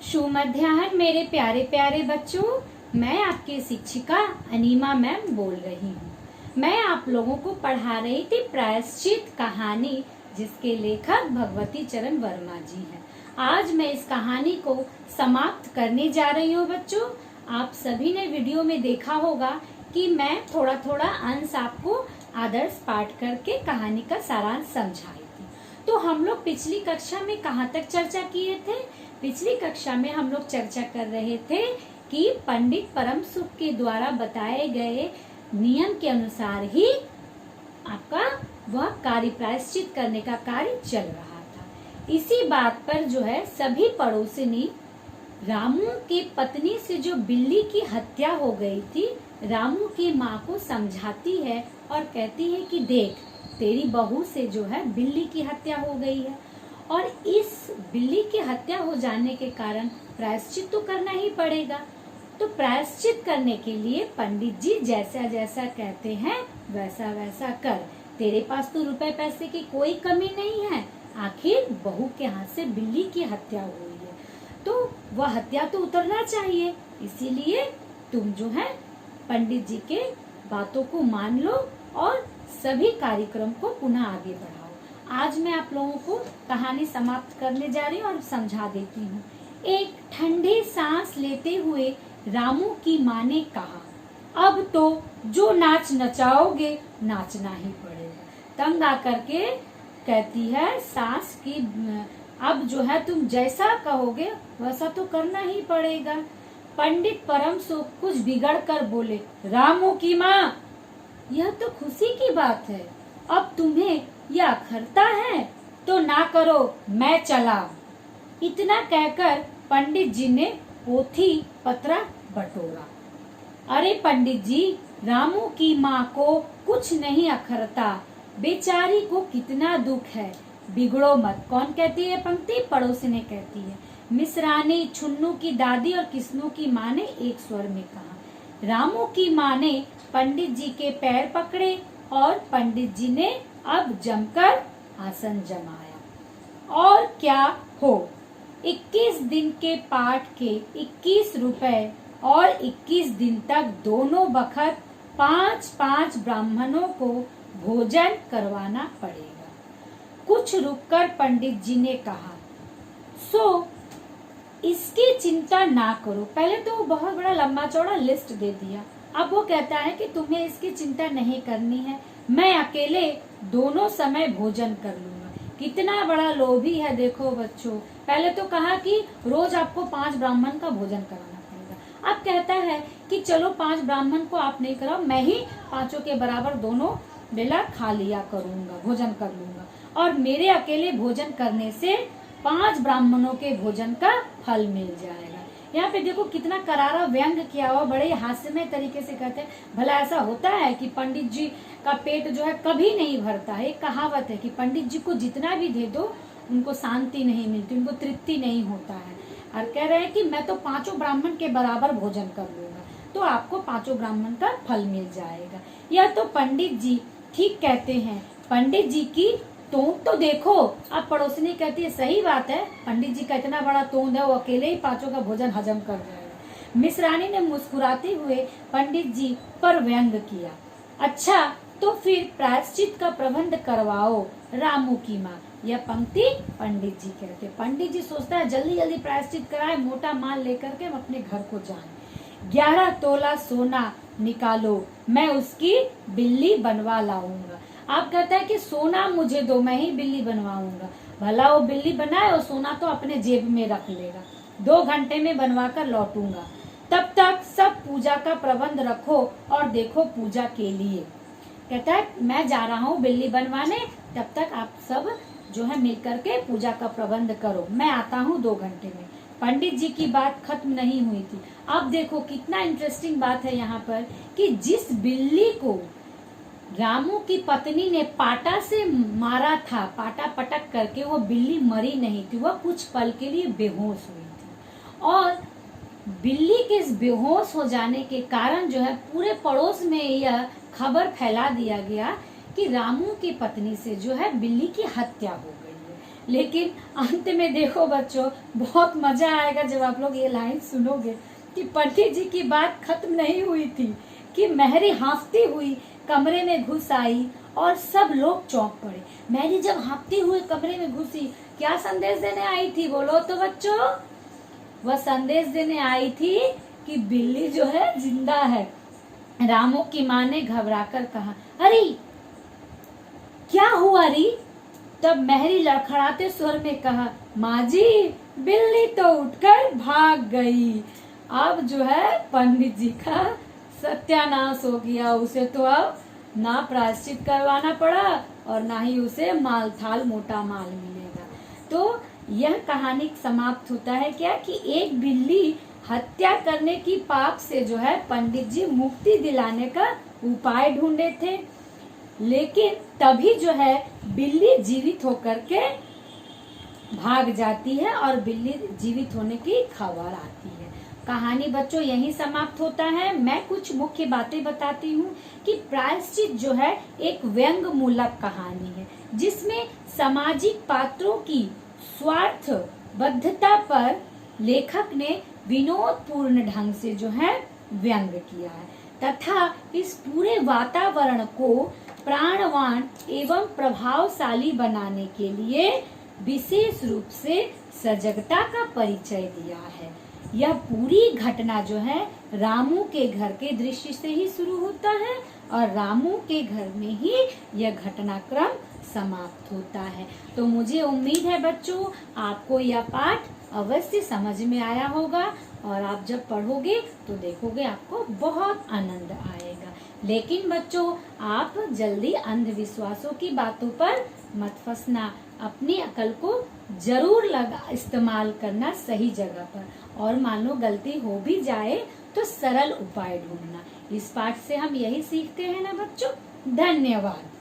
सुमध्याह्न मेरे प्यारे प्यारे बच्चों, मैं आपकी शिक्षिका अनीमा मैम बोल रही हूँ। मैं आप लोगों को पढ़ा रही थी प्रायश्चित कहानी, जिसके लेखक भगवती चरण वर्मा जी हैं। आज मैं इस कहानी को समाप्त करने जा रही हूँ बच्चों। आप सभी ने वीडियो में देखा होगा कि मैं थोड़ा थोड़ा अंश आपको आदर्श पाठ करके कहानी का सारांश समझाई थी। तो हम लोग पिछली कक्षा में कहाँ तक चर्चा किए थे? पिछली कक्षा में हम लोग चर्चा कर रहे थे कि पंडित परम सुख के द्वारा बताए गए नियम के अनुसार ही आपका वह कार्य प्रायश्चित करने का कार्य चल रहा था। इसी बात पर जो है सभी पड़ोसिनी रामू की पत्नी से जो बिल्ली की हत्या हो गई थी, रामू की माँ को समझाती है और कहती है कि देख, तेरी बहू से जो है बिल्ली की हत्या हो गई है और इस बिल्ली की हत्या हो जाने के कारण प्रायश्चित तो करना ही पड़ेगा। तो प्रायश्चित करने के लिए पंडित जी जैसा जैसा कहते हैं वैसा वैसा कर। तेरे पास तो रुपए पैसे की कोई कमी नहीं है, आखिर बहू के हाथ से बिल्ली की हत्या हुई है तो वह हत्या तो उतरना चाहिए। इसीलिए तुम जो है पंडित जी के बातों को मान लो और सभी कार्यक्रम को पुनः आगे बढ़ाओ। आज मैं आप लोगों को कहानी समाप्त करने जा रही हूँ और समझा देती हूँ। एक ठंडी सांस लेते हुए रामू की माँ ने कहा, अब तो जो नाच नचाओगे नाचना ही पड़ेगा। तंग आकर के कहती है सास की, अब जो है तुम जैसा कहोगे वैसा तो करना ही पड़ेगा। पंडित परम सुख कुछ बिगड़ कर बोले, रामू की माँ, यह तो खुशी की बात है, अब तुम्हें यह अखरता है तो ना करो, मैं चला। इतना कहकर पंडित जी ने पोथी पत्रा बटोरा। अरे पंडित जी, रामू की माँ को कुछ नहीं अखरता, बेचारी को कितना दुख है, बिगड़ो मत। कौन कहती है पंक्ति? पड़ोसी ने कहती है। मिसरानी, छुन्नू की दादी और किस्नू की माँ ने एक स्वर में कहा। रामू की माँ ने पंडित जी के पैर पकड़े और पंडित जी ने अब जमकर आसन जमाया। और क्या हो, 21 दिन के पाठ के 21 रुपए और 21 दिन तक दोनों बखत 5-5 ब्राह्मणों को भोजन करवाना पड़ेगा। कुछ रुककर पंडित जी ने कहा, सो इसकी चिंता ना करो। पहले तो बहुत बड़ा लंबा चौड़ा लिस्ट दे दिया, अब वो कहता है कि तुम्हें इसकी चिंता नहीं करनी है, मैं अकेले दोनों समय भोजन कर लूंगा। कितना बड़ा लोभी है देखो बच्चों। पहले तो कहा कि रोज आपको 5 ब्राह्मण का भोजन कराना पड़ेगा, अब कहता है कि चलो 5 ब्राह्मण को आप नहीं कराओ, मैं ही 5 के बराबर दोनों बेला खा लिया करूंगा, भोजन कर लूंगा, और मेरे अकेले भोजन करने से 5 ब्राह्मणों के भोजन का फल मिल जाएगा। यहाँ पे देखो कितना करारा व्यंग किया हुआ, बड़े हास्यमय तरीके से कहते हैं। भला ऐसा होता है कि पंडित जी का पेट जो है कभी नहीं भरता है। एक कहावत है कि पंडित जी को जितना भी दे दो उनको शांति नहीं मिलती, उनको तृप्ति नहीं होता है। और कह रहे हैं कि मैं तो 5 ब्राह्मण के बराबर भोजन कर लूंगा, तो आपको 5 ब्राह्मण का फल मिल जाएगा। यह तो पंडित जी ठीक कहते हैं, पंडित जी की तोंद तो देखो। अब पड़ोसिनी कहती है सही बात है, पंडित जी का इतना बड़ा तोंद है, वो अकेले ही 5 का भोजन हजम कर जाएगा। मिसरानी ने मुस्कुराते हुए पंडित जी पर व्यंग किया। अच्छा तो फिर प्रायश्चित का प्रबंध करवाओ रामू की माँ। यह पंक्ति पंडित जी कहते। पंडित जी सोचता है जल्दी जल्दी प्रायश्चित कराए, मोटा माल लेकर के हम अपने घर को जाए। 11 तोला सोना निकालो, मैं उसकी बिल्ली बनवा लाऊंगा। आप कहता है कि सोना मुझे दो, मैं ही बिल्ली बनवाऊंगा। भला वो बिल्ली बनाए और सोना तो अपने जेब में रख लेगा। 2 घंटे में बनवा कर लौटूंगा, तब तक सब पूजा का प्रबंध रखो और देखो पूजा के लिए। कहता है मैं जा रहा हूँ बिल्ली बनवाने, तब तक आप सब जो है मिल करके पूजा का प्रबंध करो, मैं आता हूँ 2 घंटे में। पंडित जी की बात खत्म नहीं हुई थी। अब देखो कितना इंटरेस्टिंग बात है यहाँ पर कि जिस बिल्ली को रामू की पत्नी ने पाटा से मारा था, पाटा पटक करके, वो बिल्ली मरी नहीं थी, वह कुछ पल के लिए बेहोश हुई थी। और बिल्ली के इस बेहोश हो जाने के कारण जो है पूरे पड़ोस में यह खबर फैला दिया गया कि रामू की पत्नी से जो है बिल्ली की हत्या हो गई है। लेकिन अंत में देखो बच्चों, बहुत मजा आएगा जब आप लोग ये लाइन सुनोगे कि पंडित जी की बात खत्म नहीं हुई थी कि महरी हाँफती हुई कमरे में घुस आई और सब लोग चौंक पड़े। महरी जब हाँफती हुए कमरे में घुसी, क्या संदेश देने आई थी बोलो तो बच्चों? वह संदेश देने आई थी कि बिल्ली जो है जिंदा है। रामू की माँ ने घबराकर कहा, अरे क्या हुआ री? तब महरी लड़खड़ाते स्वर में कहा, माँ जी बिल्ली तो उठकर भाग गई। अब जो है पंडित जी का सत्यानाश हो गया। उसे तो अब ना प्रायश्चित करवाना पड़ा और ना ही उसे माल थाल मोटा माल मिलेगा। तो यह कहानी समाप्त होता है क्या कि एक बिल्ली हत्या करने की पाप से जो है पंडित जी मुक्ति दिलाने का उपाय ढूंढे थे, लेकिन तभी जो है बिल्ली जीवित होकर के भाग जाती है और बिल्ली जीवित होने की खबर आती है। कहानी बच्चों यही समाप्त होता है। मैं कुछ मुख्य बातें बताती हूँ कि प्रायश्चित जो है एक व्यंग मूलक कहानी है जिसमें सामाजिक पात्रों की स्वार्थबद्धता पर लेखक ने विनोदपूर्ण ढंग से जो है व्यंग किया है तथा इस पूरे वातावरण को प्राणवान एवं प्रभावशाली बनाने के लिए विशेष रूप से सजगता का परिचय दिया है। यह पूरी घटना जो है रामू के घर के दृश्य से ही शुरू होता है और रामू के घर में ही यह घटनाक्रम समाप्त होता है। तो मुझे उम्मीद है बच्चों आपको यह पाठ अवश्य समझ में आया होगा और आप जब पढ़ोगे तो देखोगे आपको बहुत आनंद आएगा। लेकिन बच्चों आप जल्दी अंधविश्वासों की बातों पर मत फंसना, अपनी अकल को जरूर इस्तेमाल करना सही जगह पर, और मान लो गलती हो भी जाए तो सरल उपाय ढूंढना। इस पाठ से हम यही सीखते हैं ना बच्चों। धन्यवाद।